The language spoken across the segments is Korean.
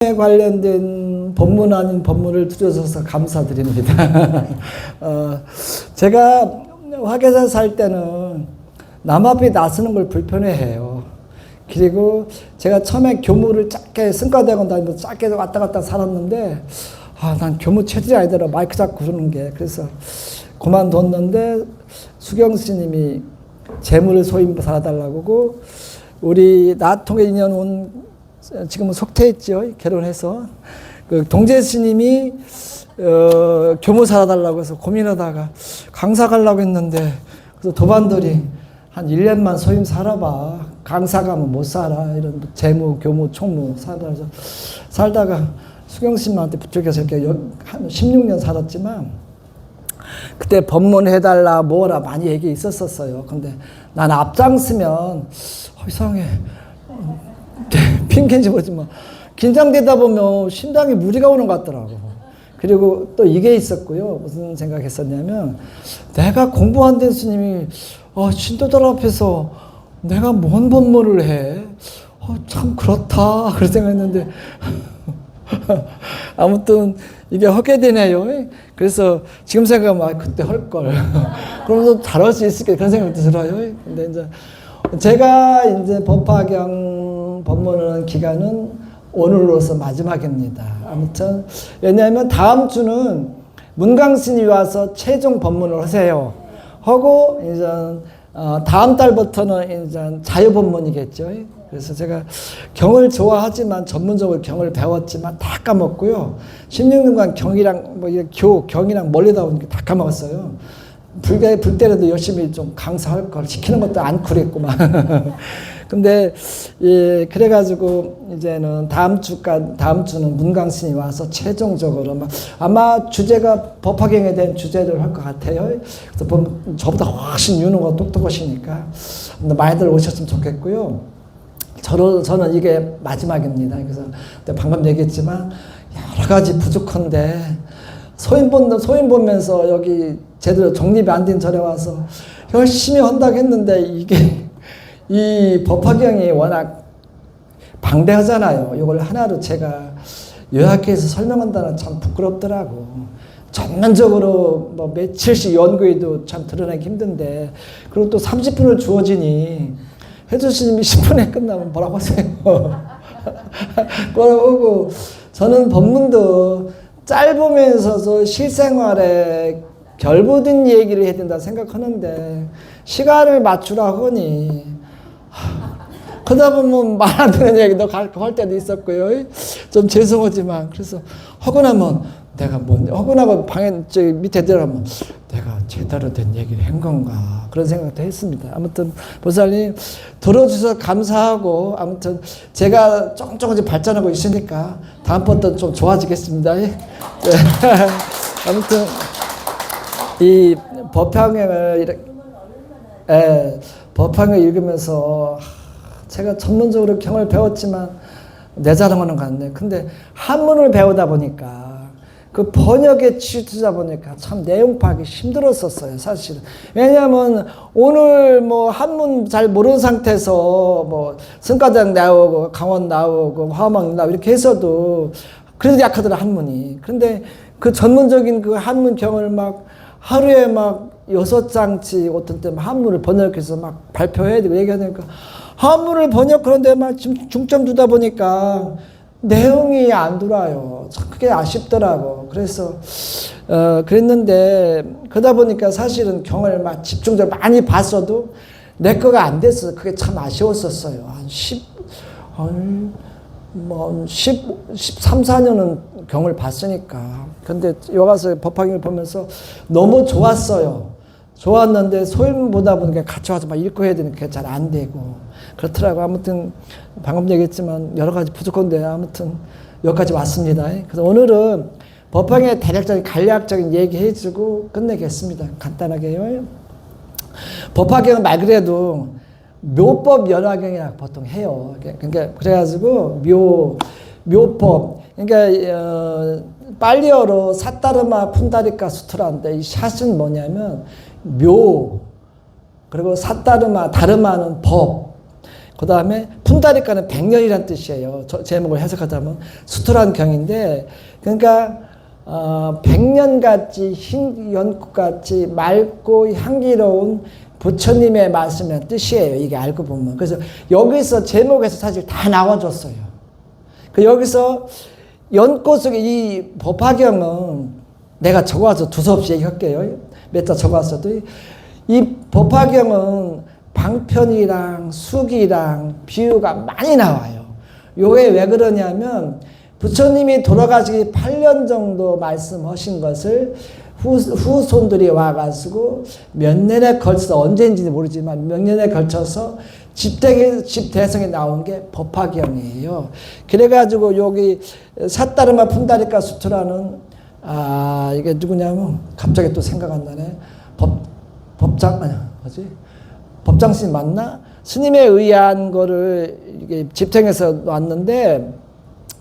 관련된 법문 아닌 법문을 들어줘서 감사드립니다. 제가 화계사 살 때는 남 앞에 나서는 걸 불편해해요. 그리고 제가 처음에 교무를 짧게 승과대학원 다니면서 짧게 왔다 갔다 살았는데 난 교무 체질이 아니더라. 마이크 잡고 그러는 게. 그래서 그만뒀는데 수경 스님이 재물을 소임 살아달라고 우리 나통의 인연 온 지금은 속퇴했죠. 결혼해서 그 동재 스님이 교무 살아달라고 해서 고민하다가 강사 가려고 했는데 그래서 도반들이 한 1년만 소임 살아봐. 강사 가면 못 살아. 이런 재무, 교무, 총무 살다가 수경 스님한테 부탁해서 이렇게 한 16년 살았지만 그때 법문해달라 뭐라 많이 얘기 있었어요. 근데 난 앞장서면 이상해. 핑계인지 뭐지 뭐 긴장되다 보면 심장에 무리가 오는 것 같더라고. 그리고 또 이게 있었고요. 무슨 생각했었냐면 내가 공부 안 된 스님이 신도들 앞에서 내가 뭔 법문을 해? 참 그렇다 그런 생각했는데 아무튼 이게 하게 되네요. 그래서 지금 생각하면 그때 할 걸. 그러면서 잘할 수 있을까 그런 생각도 들어요. 근데 이제 제가 이제 법화경 법문을 하는 기간은 오늘로서 마지막입니다. 아무튼 왜냐하면 다음 주는 문강스님이 와서 최종 법문을 하세요. 하고 이제 다음 달부터는 이제 자유 법문이겠죠. 그래서 제가 경을 좋아하지만 전문적으로 경을 배웠지만 다 까먹고요. 16년간 경이랑 경이랑 멀리다 보니까 다 까먹었어요. 불 때라도 열심히 좀 강사할 걸 시키는 것도 안 그랬구만. 근데 그래가지고 이제는 다음 주는 문강스님이 와서 최종적으로 아마 주제가 법화경에 대한 주제를 할 것 같아요. 그래서 저보다 훨씬 윤호가 똑똑하시니까 많이들 오셨으면 좋겠고요. 저는 이게 마지막입니다. 그래서 방금 얘기했지만 여러 가지 부족한데 소인 보면서 여기 제대로 정립이 안 된 절에 와서 열심히 한다고 했는데 이 법화경이 워낙 방대하잖아요. 이걸 하나로 제가 요약해서 설명한다는 참 부끄럽더라고. 전면적으로 뭐 며칠씩 연구해도 참 드러내기 힘든데 그리고 또 30분을 주어지니 해주스님이 10분에 끝나면 뭐라고 하세요? 그러고 저는 법문도 짧으면서도 실생활에 결부된 얘기를 해야 된다 생각하는데 시간을 맞추라고 하니 그러다 보면 말 안 되는 얘기도 할 때도 있었고요. 좀 죄송하지만 그래서 하고 나면 하고 나면 방에 밑에 들어가면 내가 제대로 된 얘기를 한 건가 그런 생각도 했습니다. 아무튼 보살님 들어주셔서 감사하고 아무튼 제가 조금씩 발전하고 있으니까 다음번부터 좀 좋아지겠습니다. 네. 아무튼 이 법화경을 읽으면서 제가 전문적으로 경을 배웠지만 내 자랑하는 것 같네. 근데 한문을 배우다 보니까 그 번역에 치우치다 보니까 참 내용 파악이 힘들었었어요, 사실은. 왜냐하면 오늘 뭐 한문 잘 모르는 상태에서 뭐 승가장 나오고 강원 나오고 화막 나오고 이렇게 해서도 그래도 약하더라, 한문이. 그런데 그 전문적인 그 한문 경을 막 하루에 막 6장치 어떤 때 한문을 번역해서 막 발표해야 되고 얘기해야 되니까 한문을 번역하는데 막 중점 두다 보니까 내용이 안 돌아요. 참 그게 아쉽더라고. 그래서 그랬는데 그러다 보니까 사실은 경을 막 집중적으로 많이 봤어도 내 거가 안 됐어. 그게 참 아쉬웠었어요. 한 13, 14년은 경을 봤으니까. 근데 여기 와서 법화경을 보면서 너무 좋았어요. 좋았는데 소임 보다 보니까 같이 와서 막 읽고 해야 되니까 잘 안 되고 그렇더라고. 아무튼 방금 얘기했지만 여러 가지 부족한데 아무튼 여기까지 왔습니다. 그래서 오늘은 법화경의 대략적인 간략적인 얘기 해주고 끝내겠습니다. 간단하게요. 법화경은 말 그래도 묘법 연화경이라고 보통 해요. 그러니까 그래가지고 묘법. 그러니까 빨리어로 사따르마 푼다리카 수트라인데 이 샷은 뭐냐면 묘 그리고 사따르마 다르마는 법. 그 다음에 푼다리카는 100년이란 뜻이에요. 제목을 해석하자면 수토란 경인데, 그러니까 100년같이 흰 연꽃같이 맑고 향기로운 부처님의 말씀이라는 뜻이에요. 이게 알고 보면. 그래서 여기서 제목에서 사실 다 나와줬어요. 여기서 연꽃 이 법화경은 내가 적어와서 두서없이 얘기할게요. 몇 자 적어왔어도 이 법화경은 방편이랑 수기랑 비유가 많이 나와요. 요게 왜 그러냐면 부처님이 돌아가시기 8년 정도 말씀하신 것을 후손들이 와가지고 몇 년에 걸쳐서 언제인지 모르지만 몇 년에 걸쳐서 집대성에 나온 게 법화경이에요. 그래가지고 여기 사따르마 푼다리카 수트라는 이게 누구냐면 갑자기 또 생각 안 나네. 법장 스님 맞나? 스님에 의한 거를 이게 집행해서 놨는데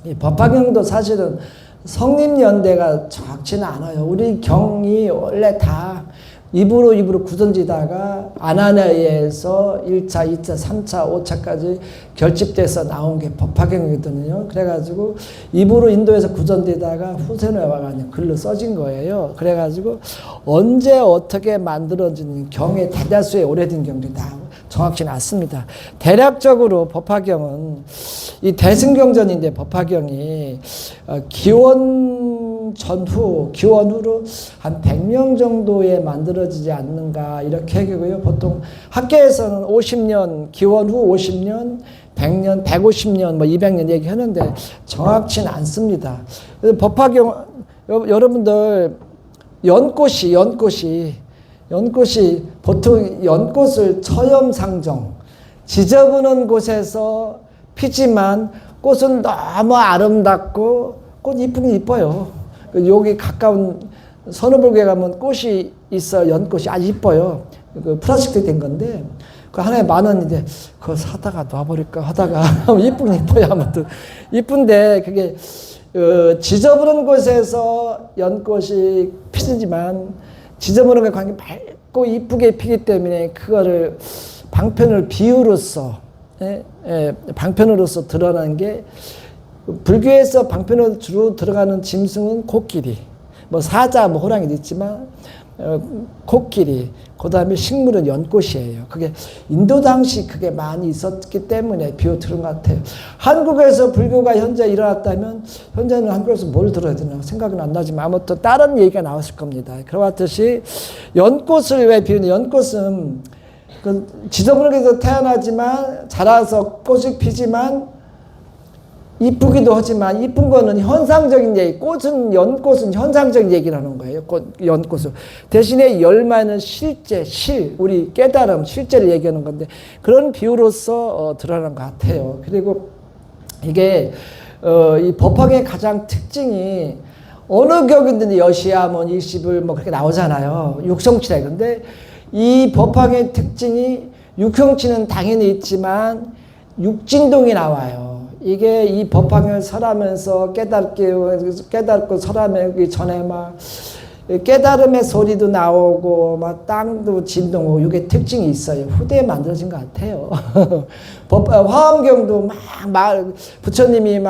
이 법화경도 사실은 성립연대가 정확치는 않아요. 우리 경이 원래 다 입으로 굳어지다가 아난에 의해서 1차, 2차, 3차, 5차까지 결집돼서 나온 게 법화경이거든요. 그래가지고 입으로 인도에서 굳어지다가 후세노에 와가지고 글로 써진 거예요. 그래가지고 언제 어떻게 만들어진 경의 대다수의 오래된 경들이 다 정확치는 않습니다. 대략적으로 법화경은 이 대승경전인데 법화경이 기원 후로 한 100명 정도에 만들어지지 않는가 이렇게 얘기고요. 보통 학계에서는 50년, 기원 후 50년, 100년, 150년, 200년 얘기하는데 정확치는 않습니다. 법화경 여러분들 연꽃이 보통 연꽃을 처염상정 지저분한 곳에서 피지만 꽃은 너무 아름답고 꽃 이쁘긴 이뻐요. 여기 가까운 선우불교에 가면 꽃이 있어. 연꽃이 아주 이뻐요. 플라스틱 된 건데 그 하나에 10,000원인데 그거 사다가 놔버릴까 하다가 이쁘긴 이뻐요. 아무튼 이쁜데 그게 지저분한 곳에서 연꽃이 피지만 지저분한 게 관계 맑고 이쁘게 피기 때문에 그거를 방편을 비유로서 방편으로서 드러난 게 불교에서 방편으로 주로 들어가는 짐승은 코끼리, 사자, 호랑이도 있지만 코끼리, 그 다음에 식물은 연꽃이에요. 그게 인도 당시 그게 많이 있었기 때문에 비유 들은 것 같아요. 한국에서 불교가 현재 일어났다면 현재는 한국에서 뭘 들어야 되나 생각은 안 나지만 아무튼 다른 얘기가 나왔을 겁니다. 그렇듯이 연꽃을 왜 비유는 연꽃은 지저분하게 태어나지만 자라서 꽃이 피지만 이쁘기도 하지만 이쁜 거는 현상적인 얘기, 연꽃은 현상적인 얘기를 하는 거예요. 연꽃은. 대신에 열매는 우리 깨달음, 실제를 얘기하는 건데 그런 비유로서 드러난 것 같아요. 그리고 이게 이 법화경의 가장 특징이 어느 격이든 여시야, 일시불 그렇게 나오잖아요. 육성치래. 근데 이 법화경의 특징이 육성치는 당연히 있지만 육진동이 나와요. 이게 이 법화경을 설하면서 깨닫고 설하기 전에 깨달음의 소리도 나오고 땅도 진동하고 이게 특징이 있어요. 후대에 만들어진 것 같아요. 화엄경도 부처님이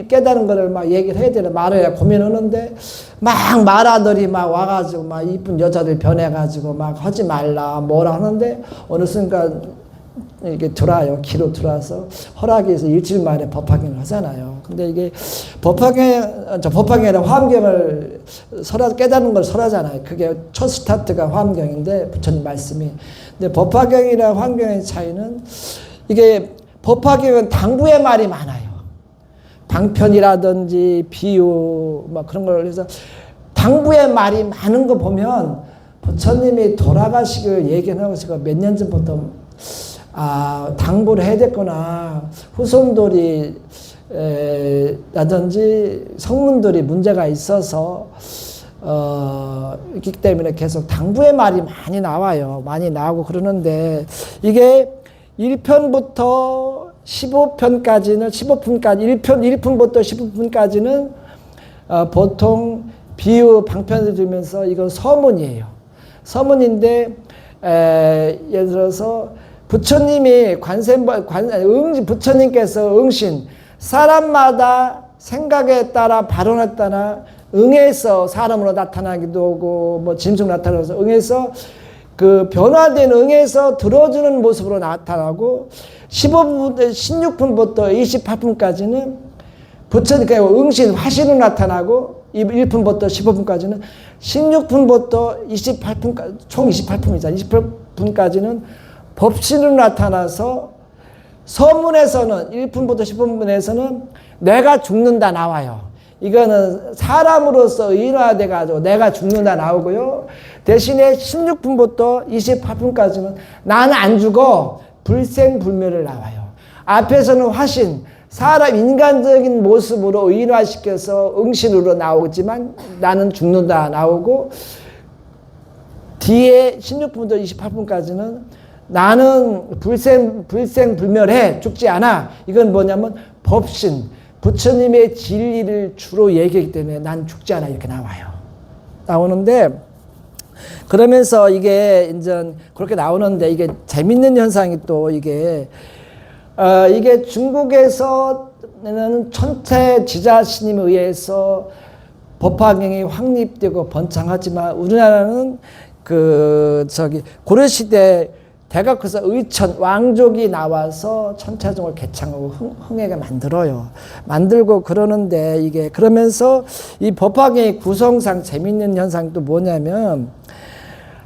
깨달은 거를 얘기를 해야 되나 말해야 고민하는데 말아들이 와가지고 이쁜 여자들 변해가지고 하지 말라 뭐라 하는데 어느 순간 이게 기로 들어와서 허락해서 일주일 만에 법화경을 하잖아요. 근데 이게 법화경이 아니라 화엄경을 깨닫는 걸 설하잖아요. 그게 첫 스타트가 화엄경인데 부처님 말씀이. 근데 법화경이랑 화엄경의 차이는 이게 법화경은 당부의 말이 많아요. 방편이라든지 비유 그런 걸 해서 당부의 말이 많은 거 보면 부처님이 돌아가시길 얘기하고 제가 몇 년 전부터 당부를 해야 됐구나. 후손들이 라든지 성문들이 문제가 있어서 있기 때문에 계속 당부의 말이 많이 나와요. 많이 나오고 그러는데 이게 1편부터 15편까지는 1분부터 15분까지는 보통 비유 방편을 들면서 이건 서문이에요. 서문인데 예를 들어서 부처님이 부처님께서 응신, 사람마다 생각에 따라 발언에 따라 응해서 사람으로 나타나기도 하고 뭐 짐승 나타나서 응해서 그 변화된 응해서 들어주는 모습으로 나타나고 16분부터 28분까지는 부처님께서 응신, 화신으로 나타나고 1분부터 15분까지는 16분부터 28분까지 총 28분이잖아요. 28분까지는 법신으로 나타나서 서문에서는 1분부터 10분에서는 내가 죽는다 나와요. 이거는 사람으로서 의인화돼 가지고 내가 죽는다 나오고요. 대신에 16분부터 28분까지는 나는 안 죽어 불생불멸을 나와요. 앞에서는 화신, 사람 인간적인 모습으로 의인화시켜서 응신으로 나오지만 나는 죽는다 나오고 뒤에 16분부터 28분까지는 나는 불생불멸해 죽지 않아. 이건 뭐냐면 법신, 부처님의 진리를 주로 얘기하기 때문에 난 죽지 않아 이렇게 나오는데 그러면서 이게 이제 그렇게 나오는데 이게 재밌는 현상이 또 이게 중국에서는 천체 지자스님에 의해서 법화경이 확립되고 번창하지만 우리나라는 고려시대 대각에서 의천 왕족이 나와서 천체종을 개창하고 흥하게 만들고 그러는데 이게 그러면서 이 법화경의 구성상 재밌는 현상이 또 뭐냐면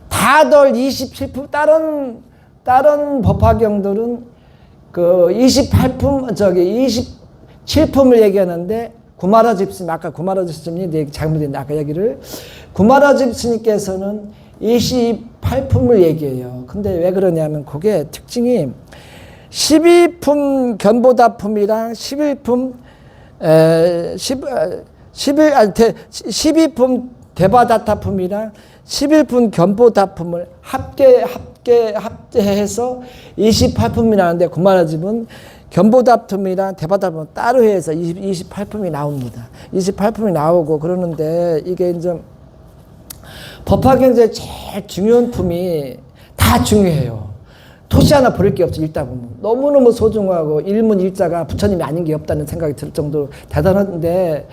다들 27품 다른 법화경들은 27품을 얘기하는데 구마라 집스님 아까 구마라 집스님이 잘못했는데 아까 얘기를 구마라 집스님께서는 28품을 얘기해요. 근데 왜 그러냐면 그게 특징이 12품 견보다품이랑 12품 대바다타품이랑 11품 견보다품을 합계해서 28품이 나오는데 구마라집은 견보다품이랑 대바다품을 따로 해서 28품이 나옵니다. 28품이 나오고 그러는데 이게 이제 법화경제의 제일 중요한 품이 다 중요해요. 토시 하나 버릴 게 없죠. 읽다 보면 너무너무 소중하고 일문일자가 부처님이 아닌 게 없다는 생각이 들 정도로 대단한데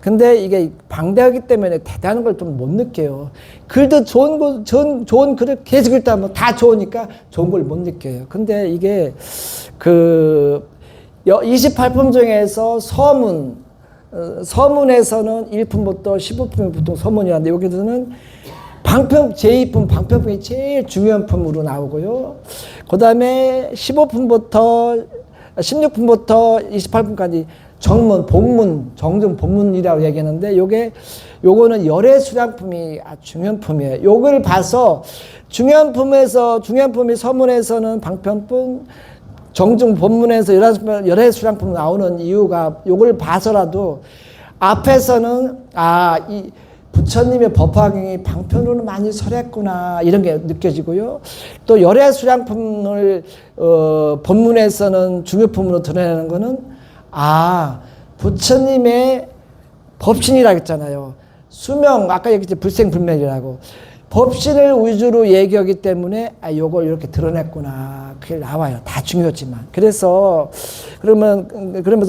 근데 이게 방대하기 때문에 대단한 걸 좀 못 느껴요. 글도 좋은 글을 계속 읽다 보면 다 좋으니까 좋은 걸 못 느껴요. 근데 이게 28품 중에서 서문에서는 1품부터 15품이 보통 서문이라는데 여기서는 제2품 방편품이 제일 중요한 품으로 나오고요. 그 다음에 16품부터 28품까지 정문, 본문, 정중 본문이라고 얘기하는데 요거는 열애수량품이 아주 중요한 품이에요. 요걸 봐서 중요한 품이 서문에서는 방편품, 정중 본문에서 열애수량품 나오는 이유가 요걸 봐서라도 앞에서는 이 부처님의 법화경이 방편으로 많이 설했구나 이런 게 느껴지고요. 또 열애수량품을 본문에서는 중요품으로 드러내는 거는 부처님의 법신이라고 했잖아요. 수명 아까 얘기했죠. 불생불멸이라고. 법신을 위주로 얘기하기 때문에 요걸 이렇게 드러냈구나. 그게 나와요. 다 중요하지만. 그러면서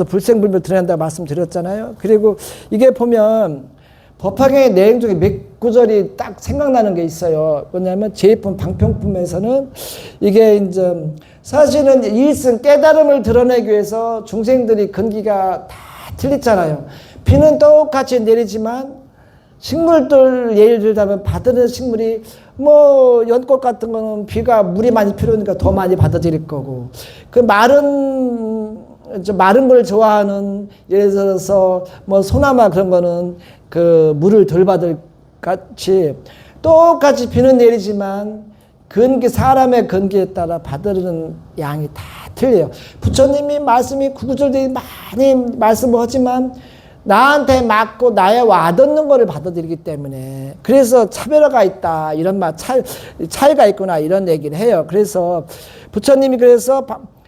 불생불멸 드러낸다고 말씀드렸잖아요. 그리고 이게 보면 법화경의 내용 중에 몇 구절이 딱 생각나는 게 있어요. 뭐냐면 제2품 방편품에서는 이게 이제 사실은 일승 깨달음을 드러내기 위해서 중생들이 근기가 다 틀리잖아요. 비는 똑같이 내리지만 식물들 예를 들자면 받아들이는 식물이 연꽃 같은 거는 비가 물이 많이 필요하니까 더 많이 받아들일 거고 마른 걸 좋아하는 예를 들어서 소나무 그런 거는 물을 덜 받을 같이 똑같이 비는 내리지만 사람의 근기에 따라 받아들이는 양이 다 틀려요. 부처님이 말씀이 구구절들이 많이 말씀을 하지만 나한테 맞고 나의 와닿는 거를 받아들이기 때문에 그래서 차별화가 있다 이런 차이가 있구나 이런 얘기를 해요. 그래서 부처님이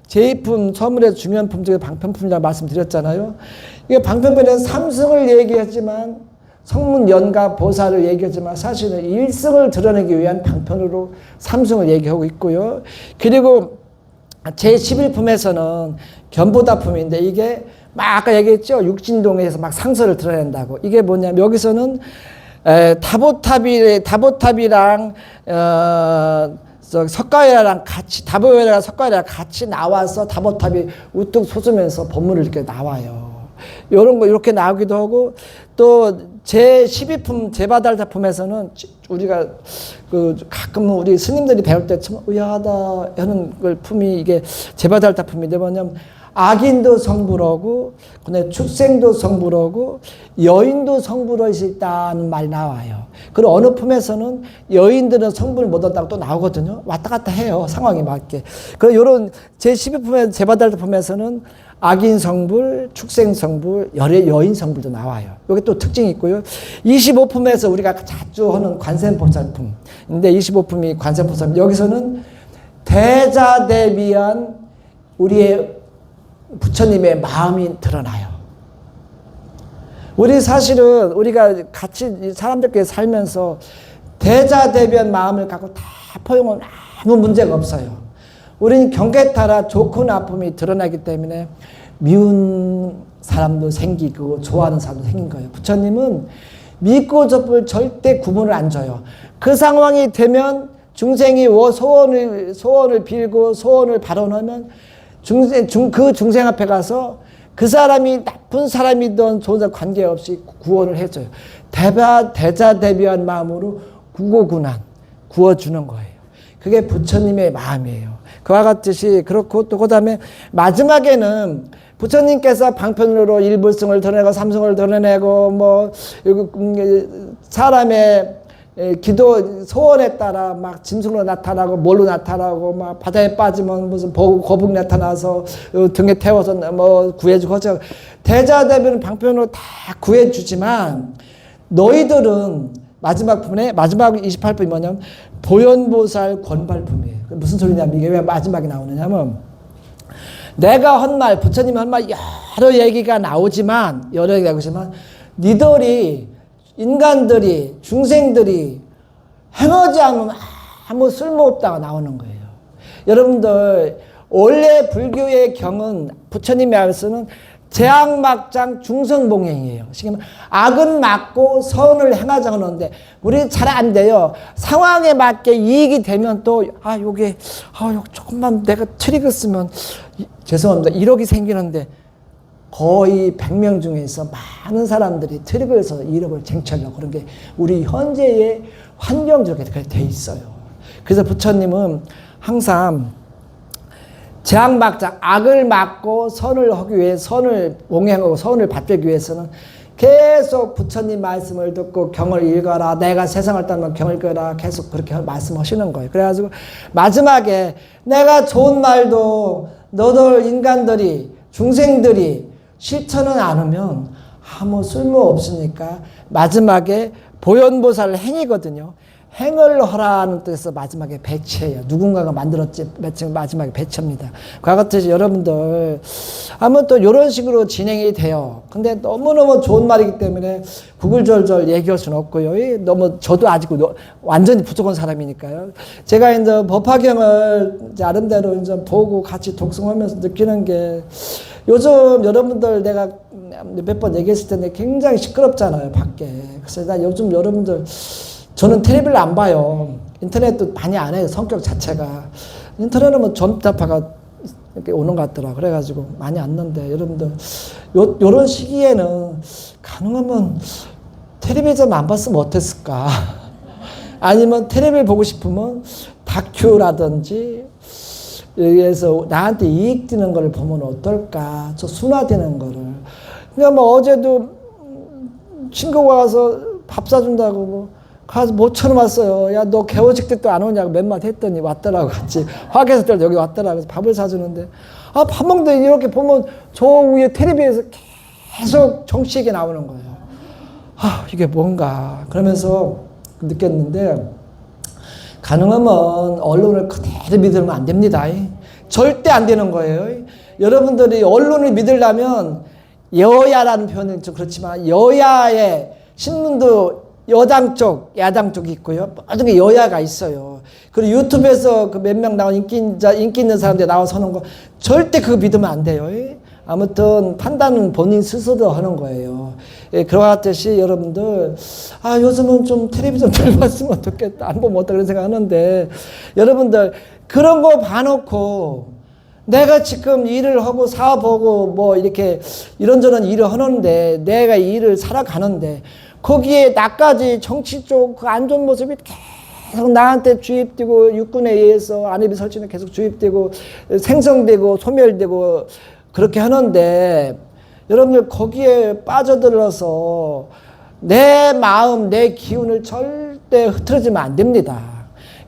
제2품 서문에서 중요한 품 중에 방편품이라고 말씀드렸잖아요. 이게 방편품에는 삼승을 얘기했지만 성문 연가 보살을 얘기하지만 사실은 일승을 드러내기 위한 방편으로 삼승을 얘기하고 있고요. 그리고 제11품에서는 견보다품인데 이게 막 아까 얘기했죠. 육진동에서 막 상서를 드러낸다고. 이게 뭐냐면 여기서는 다보탑이랑 석가위라랑 같이 다보회랑 석가위랑 같이 나와서 다보탑이 우뚝 솟으면서 법문을 이렇게 나와요. 이런 거 이렇게 나오기도 하고 또 제12품 제바달타품에서는 우리가 그 가끔 우리 스님들이 배울 때 참 의아하다 하는 걸 품이 이게 제바달타품인데 뭐냐면 악인도 성불하고 근데 축생도 성불하고 여인도 성불할 수 있다는 말이 나와요. 그리고 어느 품에서는 여인들은 성불 못한다고 또 나오거든요. 왔다 갔다 해요. 상황에 맞게. 그리고 이런 제12품의 제바달타품에서는 악인 성불, 축생 성불, 여인 성불도 나와요. 여기 또 특징이 있고요. 25품에서 우리가 자주 하는 관세음보살품. 근데 25품이 관세음보살. 여기서는 대자대비한 우리의 부처님의 마음이 드러나요. 우리 사실은 우리가 같이 사람들끼리 살면서 대자대비한 마음을 갖고 다 포용은 아무 문제가 없어요. 우리는 경계에 따라 좋고 나쁨이 드러나기 때문에 미운 사람도 생기고 좋아하는 사람도 생긴 거예요. 부처님은 믿고 접을 절대 구분을 안 줘요. 그 상황이 되면 중생이 소원을 빌고 소원을 발언하면 그 중생 앞에 가서 그 사람이 나쁜 사람이든 좋은 사람 관계없이 구원을 해줘요. 대자대비한 마음으로 구고군한 구워주는 거예요. 그게 부처님의 마음이에요. 그와 같듯이 그렇고 또 그다음에 마지막에는 부처님께서 방편으로 일불승을 드러내고 삼승을 드러내고 뭐 사람의 기도 소원에 따라 막 짐승으로 나타나고 뭘로 나타나고 막 바다에 빠지면 무슨 거북 나타나서 등에 태워서 뭐 구해주고 하죠. 대자대비는 방편으로 다 구해주지만 너희들은 마지막 품에 마지막 28품이 뭐냐면 보현보살 권발품이에요. 무슨 소리냐면 이게 왜 마지막에 나오느냐면 내가 한 말 부처님 한 말 여러 얘기가 나오지만 니들이 인간들이 중생들이 행하지 않으면 아무 쓸모없다가 나오는 거예요. 여러분들 원래 불교의 경은 부처님이 알수는 재악막장 중성봉행이에요. 지금 악은 막고 선을 행하자 하는데 우리 잘 안 돼요. 상황에 맞게 이익이 되면 또 요게 조금만 내가 트릭을 쓰면 죄송합니다. 1억이 생기는데 거의 100명 중에서 많은 사람들이 트릭을 해서 1억을 쟁취하려고 그런 게 우리 현재의 환경적으로 그렇게 돼 있어요. 그래서 부처님은 항상 재악막장 악을 막고 선을 하기 위해 선을 봉행하고 선을 받기 위해서는 계속 부처님 말씀을 듣고 경을 읽어라. 내가 세상을 따르면 경을 읽어라. 계속 그렇게 말씀하시는 거예요. 그래가지고 마지막에 내가 좋은 말도 너들 인간들이 중생들이 실천은 않으면 아무 쓸모 없으니까 마지막에 보현보살 행이거든요. 행을 하라는 뜻에서 마지막에 배치예요. 누군가가 만들었지 마지막에 배치입니다. 그와 같이 여러분들 아무튼 또 이런 식으로 진행이 돼요. 근데 너무너무 좋은 말이기 때문에 구글절절 얘기할 수는 없고요. 너무 저도 아직 완전히 부족한 사람이니까요. 제가 이제 법화경을 이제 나름대로 이제 보고 같이 독송하면서 느끼는 게 요즘 여러분들 내가 몇 번 얘기했을 텐데 굉장히 시끄럽잖아요, 밖에. 그래서 나 요즘 여러분들 저는 텔레비를 안 봐요. 인터넷도 많이 안 해요. 성격 자체가. 인터넷은 뭐 전파가 이렇게 오는 것 같더라. 그래가지고 많이 안 넣는데 여러분들 요런 시기에는 가능하면 텔레비전 안 봤으면 어땠을까? 아니면 텔레비를 보고 싶으면 다큐라든지 여기에서 나한테 이익 되는 거를 보면 어떨까? 저 순화되는 거를. 그러니까 뭐 어제도 친구가 와서 밥 사준다고 뭐 가서 모처럼 왔어요. 야, 너 개호식 때 또 안 오냐고 몇 마디 했더니 왔더라고. 같이 화계에서 또 여기 왔더라고. 그래서 밥을 사주는데 밥 먹는데 이렇게 보면 저 위에 텔레비에서 계속 정치 얘기 나오는 거예요. 이게 뭔가 그러면서 느꼈는데 가능하면 언론을 그대로 믿으면 안 됩니다. 절대 안 되는 거예요. 여러분들이 언론을 믿으려면 여야라는 표현은 좀 그렇지만 여야의 신문도 여당 쪽, 야당 쪽이 있고요. 모든 게 여야가 있어요. 그리고 유튜브에서 그 몇 명 나온 인기 있는 사람들 나와서 하는 거 절대 그거 믿으면 안 돼요. 아무튼 판단은 본인 스스로 하는 거예요. 예, 그와 같듯이 여러분들, 요즘은 좀 텔레비전 덜 봤으면 좋겠다. 안 보면 어떡하 그런 생각 하는데, 여러분들, 그런 거 봐놓고, 내가 지금 일을 하고 사업하고 뭐 이렇게 이런저런 일을 하는데, 내가 이 일을 살아가는데, 거기에 나까지 정치 쪽 그 안 좋은 모습이 계속 나한테 주입되고, 육군에 의해서 안입이 설치는 계속 주입되고, 생성되고, 소멸되고, 그렇게 하는데, 여러분들 거기에 빠져들어서 내 마음, 내 기운을 절대 흐트러지면 안 됩니다.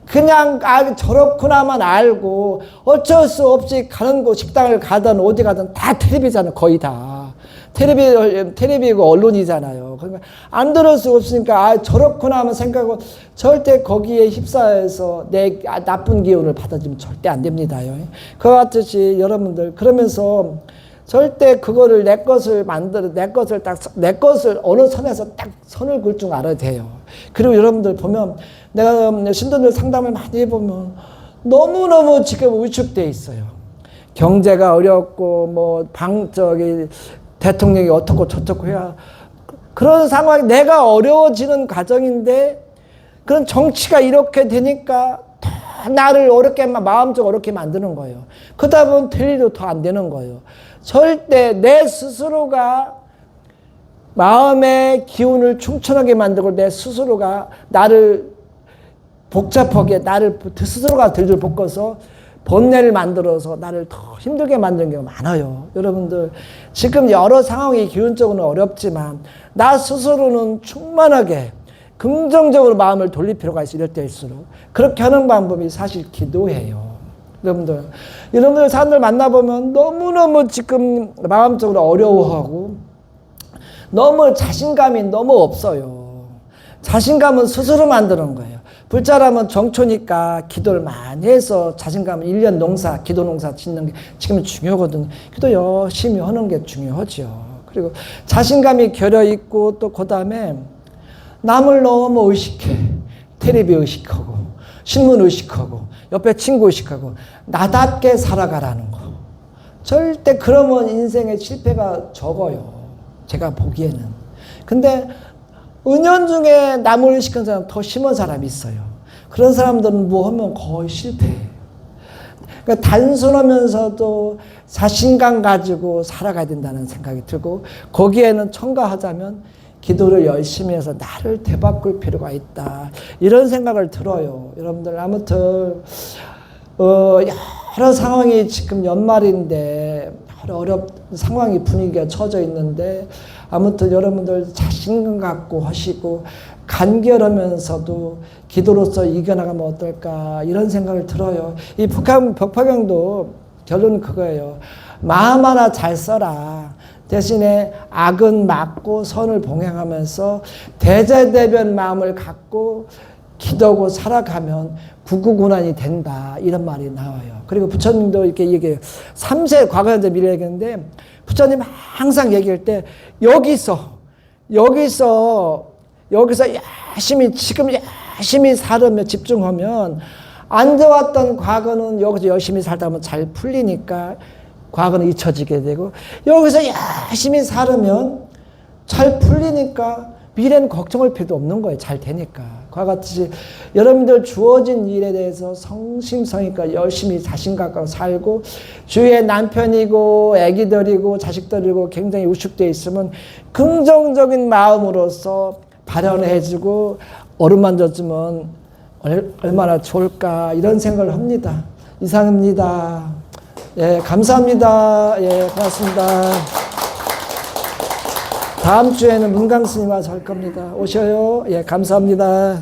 그냥 저렇구나만 알고 어쩔 수 없이 가는 곳, 식당을 가든 어디 가든 다 텔레비잖아요. 거의 다. 텔레비고 언론이잖아요. 그러니까 안 들을 수 없으니까 저렇구나 하면 생각하고 절대 거기에 휩싸여서 내 나쁜 기운을 받아주면 절대 안 됩니다. 그와 같이 여러분들 그러면서 절대 그거를 내 것을 내 것을 어느 선에서 딱 선을 긋을 줄 알아야 돼요. 그리고 여러분들 보면 내가 신도들 상담을 많이 해보면 너무너무 지금 위축돼 있어요. 경제가 어렵고 대통령이 어떻고 저떻고 해야 그런 상황이 내가 어려워지는 과정인데 그런 정치가 이렇게 되니까 더 나를 마음적으로 어렵게 만드는 거예요. 그러다 보면 될 일도 더 안 되는 거예요. 절대 내 스스로가 마음의 기운을 충천하게 만들고 내 스스로가 나를 복잡하게 나를 스스로가 들들 볶아서 번뇌를 만들어서 나를 더 힘들게 만드는 경우가 많아요. 여러분들 지금 여러 상황이 기운적으로는 어렵지만 나 스스로는 충만하게 긍정적으로 마음을 돌릴 필요가 있어. 이럴 때일수록 그렇게 하는 방법이 사실 기도예요. 여러분들 사람들 만나보면 너무너무 지금 마음적으로 어려워하고 너무 자신감이 너무 없어요. 자신감은 스스로 만드는 거예요. 불자라면 정초니까 기도를 많이 해서 자신감을 1년 기도 농사 짓는 게 지금 중요하거든요. 기도 열심히 하는 게 중요하죠. 그리고 자신감이 결여있고 또 그 다음에 남을 너무 의식해. 텔레비 의식하고 신문 의식하고 옆에 친구 의식하고 나답게 살아가라는 거. 절대 그러면 인생의 실패가 적어요. 제가 보기에는. 근데 은연중에 남을 의식한 사람 더 심한 사람이 있어요. 그런 사람들은 뭐 하면 거의 실패해요. 그러니까 단순하면서도 자신감 가지고 살아가야 된다는 생각이 들고 거기에는 첨가하자면 기도를 열심히 해서 나를 되바꿀 필요가 있다. 이런 생각을 들어요. 여러분들 아무튼 여러 상황이 지금 연말인데 여러 상황이 분위기가 처져 있는데 아무튼 여러분들 자신감 갖고 하시고 간결하면서도 기도로서 이겨나가면 어떨까 이런 생각을 들어요. 이 벽화경도 결론은 그거예요. 마음 하나 잘 써라. 대신에 악은 막고 선을 봉행하면서 대제대변 마음을 갖고 기도하고 살아가면 구구고난이 된다. 이런 말이 나와요. 그리고 부처님도 이렇게 얘기해요. 3세 과거 현재 미래 얘기했는데 부처님 항상 얘기할 때 여기서 열심히 살으며 집중하면 안 좋았던 과거는 여기서 열심히 살다 보면 잘 풀리니까 과거는 잊혀지게 되고 여기서 열심히 살으면 잘 풀리니까 미래는 걱정할 필요도 없는 거예요. 잘 되니까. 그와 같이 여러분들 주어진 일에 대해서 성심성의껏 열심히 자신감 갖고 살고 주위에 남편이고 애기들이고 자식들이고 굉장히 우측되어 있으면 긍정적인 마음으로서 발현해주고 어루만져주면 얼마나 좋을까 이런 생각을 합니다. 이상입니다. 예, 감사합니다. 예, 고맙습니다. 다음 주에는 문강 스님 와서 할 겁니다. 오셔요. 예, 감사합니다.